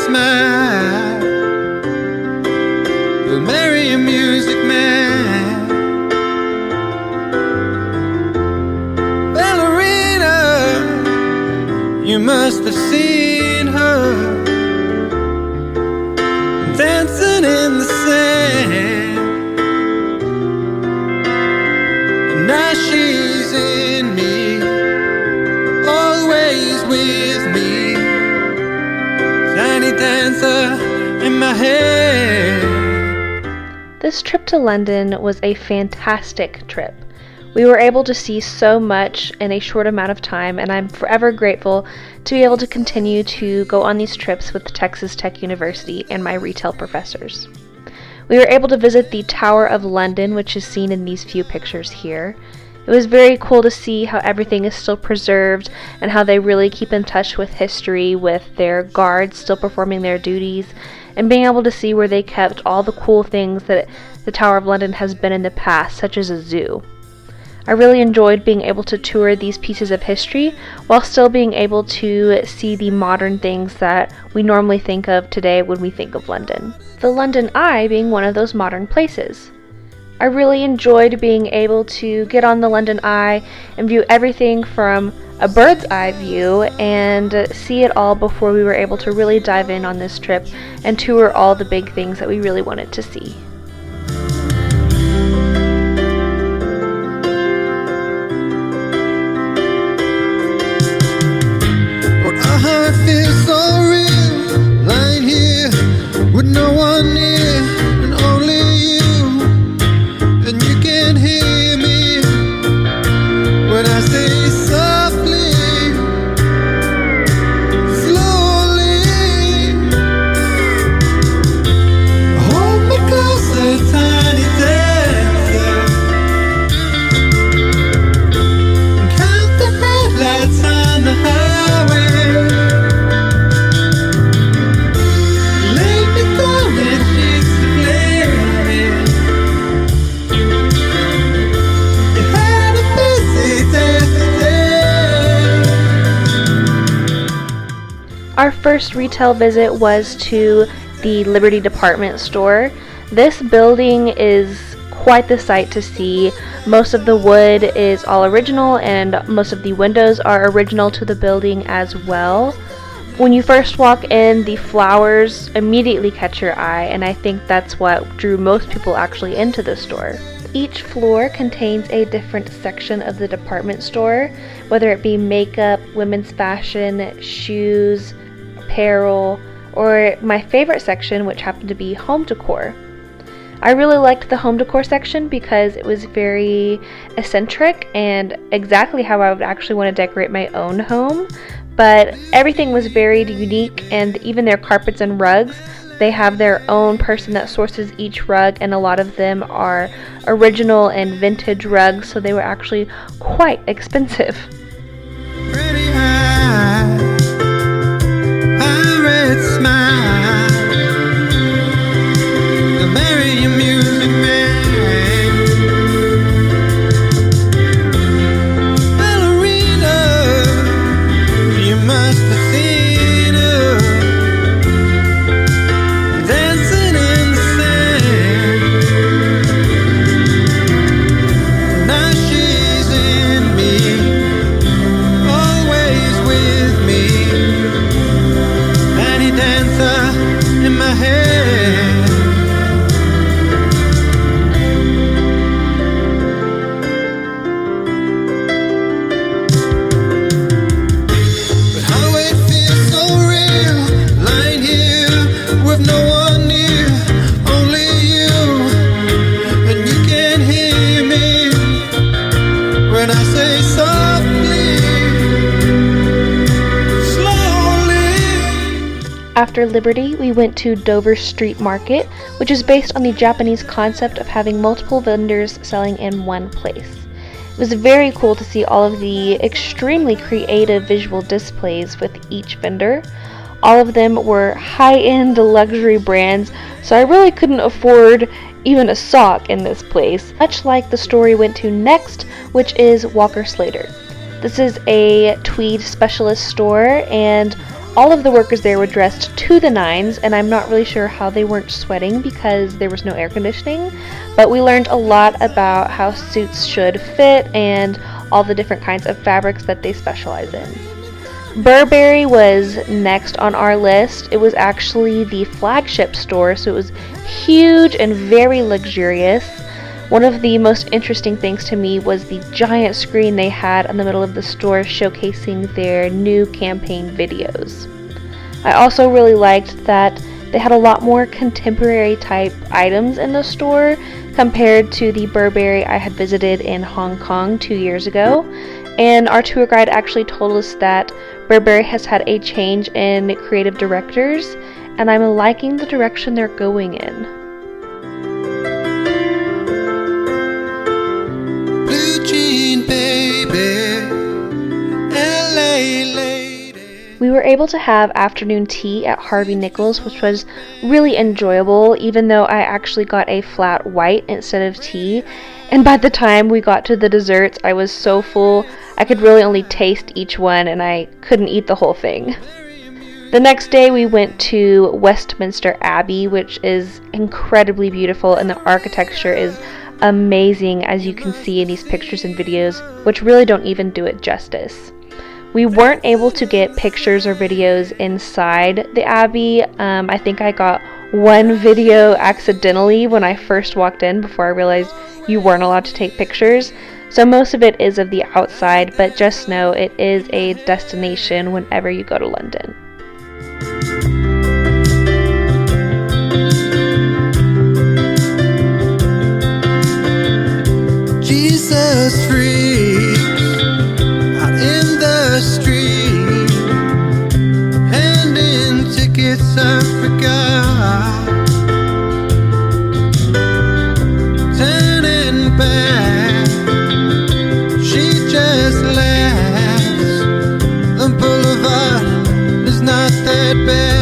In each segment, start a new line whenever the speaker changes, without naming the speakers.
smile will marry a music man. Ballerina, you must have seen her dancing in the sand. And now she's in me, always with me, tiny dancer in my head.
This trip to London was a fantastic trip. We were able to see so much in a short amount of time, and I'm forever grateful to be able to continue to go on these trips with Texas Tech University and my retail professors. We were able to visit the Tower of London, which is seen in these few pictures here. It was very cool to see how everything is still preserved and how they really keep in touch with history, with their guards still performing their duties, and being able to see where they kept all the cool things that the Tower of London has been in the past, such as a zoo. I really enjoyed being able to tour these pieces of history while still being able to see the modern things that we normally think of today when we think of London. The London Eye being one of those modern places. I really enjoyed being able to get on the London Eye and view everything from a bird's eye view and see it all before we were able to really dive in on this trip and tour all the big things that we really wanted to see.
It feels so real, lying here with no one near, and only you, and you can hear me when I say softly, slowly, hold me closer, tiny dancer, and count the headlights on the highway.
Our first retail visit was to the Liberty department store. This building is quite the sight to see. Most of the wood is all original and most of the windows are original to the building as well. When you first walk in, the flowers immediately catch your eye, and I think that's what drew most people actually into the store. Each floor contains a different section of the department store, whether it be makeup, women's fashion, shoes, apparel, or my favorite section, which happened to be home decor. I really liked the home decor section because it was very eccentric and exactly how I would actually want to decorate my own home, but everything was very unique, and even their carpets and rugs, they have their own person that sources each rug, and a lot of them are original and vintage rugs, so they were actually quite expensive.
Pretty high, pirate smile, the marry a music man. Ballerina, you must have seen her dancing in the sand. Now she's in me, always with me, tiny dancer in my head. But how it feels so real, lying here with no one near, only you, and you can hear me when I say softly, slowly.
After Liberty, we went to Dover Street Market, which is based on the Japanese concept of having multiple vendors selling in one place. It was very cool to see all of the extremely creative visual displays with each vendor. All of them were high-end luxury brands, so I really couldn't afford even a sock in this place, much like the store we went to next, which is Walker Slater. This is a tweed specialist store, and All of the workers there were dressed to the nines, and I'm not really sure how they weren't sweating because there was no air conditioning, but we learned a lot about how suits should fit and all the different kinds of fabrics that they specialize in. Burberry was next on our list. It was actually the flagship store, so it was huge and very luxurious. One of the most interesting things to me was the giant screen they had in the middle of the store showcasing their new campaign videos. I also really liked that they had a lot more contemporary type items in the store compared to the Burberry I had visited in Hong Kong 2 years ago. And our tour guide actually told us that Burberry has had a change in creative directors, and I'm liking the direction they're going in.
Blue jean baby, LA lady.
We were able to have afternoon tea at Harvey Nichols, which was really enjoyable, even though I actually got a flat white instead of tea. And by the time we got to the desserts, I was so full, I could really only taste each one, and I couldn't eat the whole thing. The next day we went to Westminster Abbey, which is incredibly beautiful, and the architecture is amazing, as you can see in these pictures and videos, which really don't even do it justice. We weren't able to get pictures or videos inside the Abbey. I think I got one video accidentally when I first walked in before I realized you weren't allowed to take pictures. So most of it is of the outside, but just know it is a destination whenever you go to London.
Jesus freaks out in the street, handing tickets I forgot, turning back, she just laughs. The boulevard is not that bad.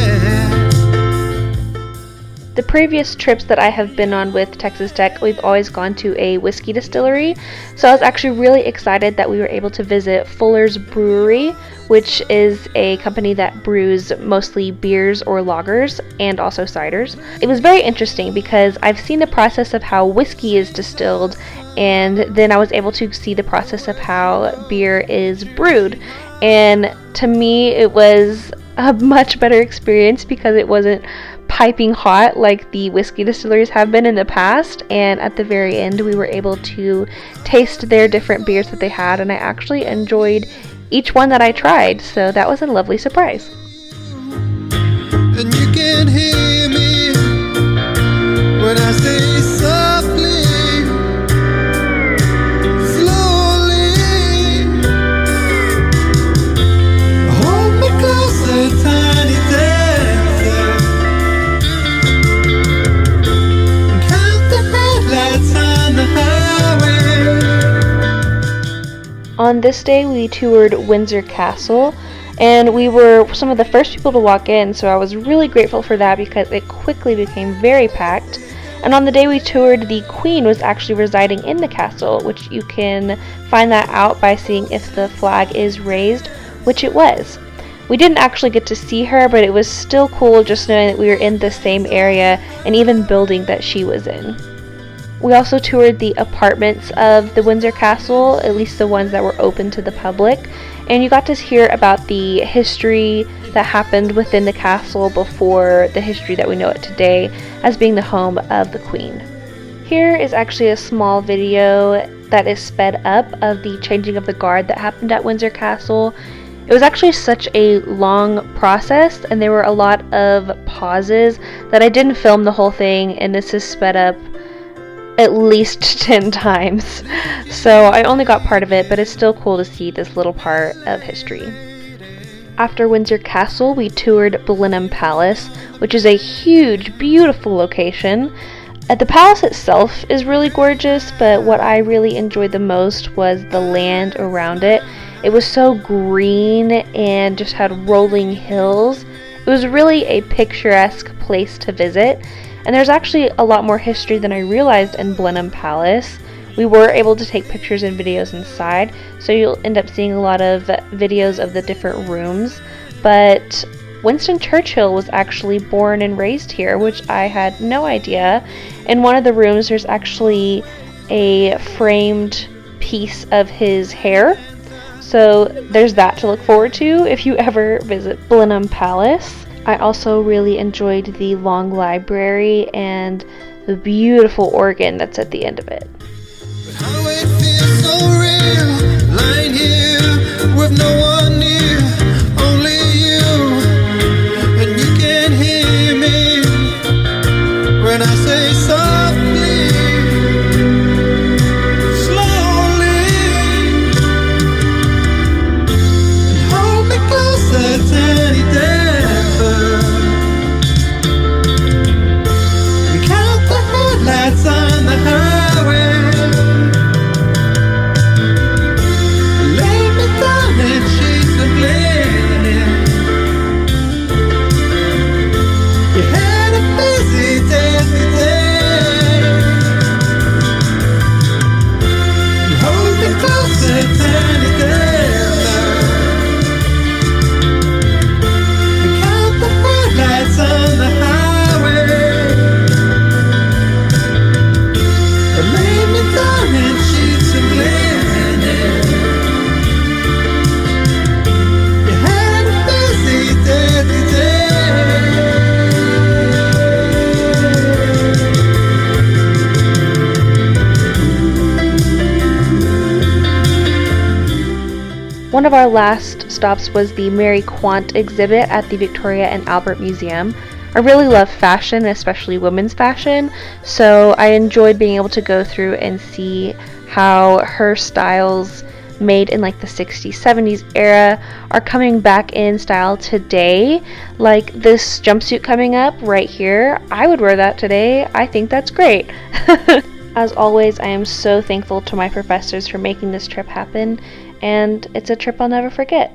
The previous trips that I have been on with Texas Tech, we've always gone to a whiskey distillery, so I was actually really excited that we were able to visit Fuller's Brewery, which is a company that brews mostly beers or lagers and also ciders. It was very interesting because I've seen the process of how whiskey is distilled, and then I was able to see the process of how beer is brewed, and to me it was a much better experience because it wasn't piping hot like the whiskey distilleries have been in the past, and at the very end we were able to taste their different beers that they had, and I actually enjoyed each one that I tried, so that was a lovely surprise.
And you can hear me when I say softly, slowly, hold me closer, tiny dancer, count the headlights on the highway.
On this day we toured Windsor Castle, and we were some of the first people to walk in, so I was really grateful for that because it quickly became very packed. And on the day we toured, the Queen was actually residing in the castle, which you can find that out by seeing if the flag is raised, which it was. We didn't actually get to see her, but it was still cool just knowing that we were in the same area and even building that she was in. We also toured the apartments of the Windsor Castle, at least the ones that were open to the public, and you got to hear about the history that happened within the castle before the history that we know it today as being the home of the Queen. Here is actually a small video that is sped up of the changing of the guard that happened at Windsor Castle. It was actually such a long process, and there were a lot of pauses that I didn't film the whole thing, and this is sped up at least 10 times. So I only got part of it, but it's still cool to see this little part of history. After Windsor Castle, we toured Blenheim Palace, which is a huge, beautiful location. The palace itself is really gorgeous, but what I really enjoyed the most was the land around it. It was so green and just had rolling hills. It was really a picturesque place to visit. And there's actually a lot more history than I realized in Blenheim Palace. We were able to take pictures and videos inside, so you'll end up seeing a lot of videos of the different rooms. But Winston Churchill was actually born and raised here, which I had no idea. In one of the rooms, there's actually a framed piece of his hair. So there's that to look forward to if you ever visit Blenheim Palace. I also really enjoyed the long library and the beautiful organ that's at the end of it.
But how it feels so real, lying here with no one near, only you, and you can hear me when I say softly, slowly, and hold me closer to any ever, and count the headlights on the highway.
One of our last stops was the Mary Quant exhibit at the Victoria and Albert Museum. I really love fashion, especially women's fashion, so I enjoyed being able to go through and see how her styles made in like the 60s, 70s era are coming back in style today. Like this jumpsuit coming up right here, I would wear that today. I think that's great. As always, I am so thankful to my professors for making this trip happen, and it's a trip I'll never forget.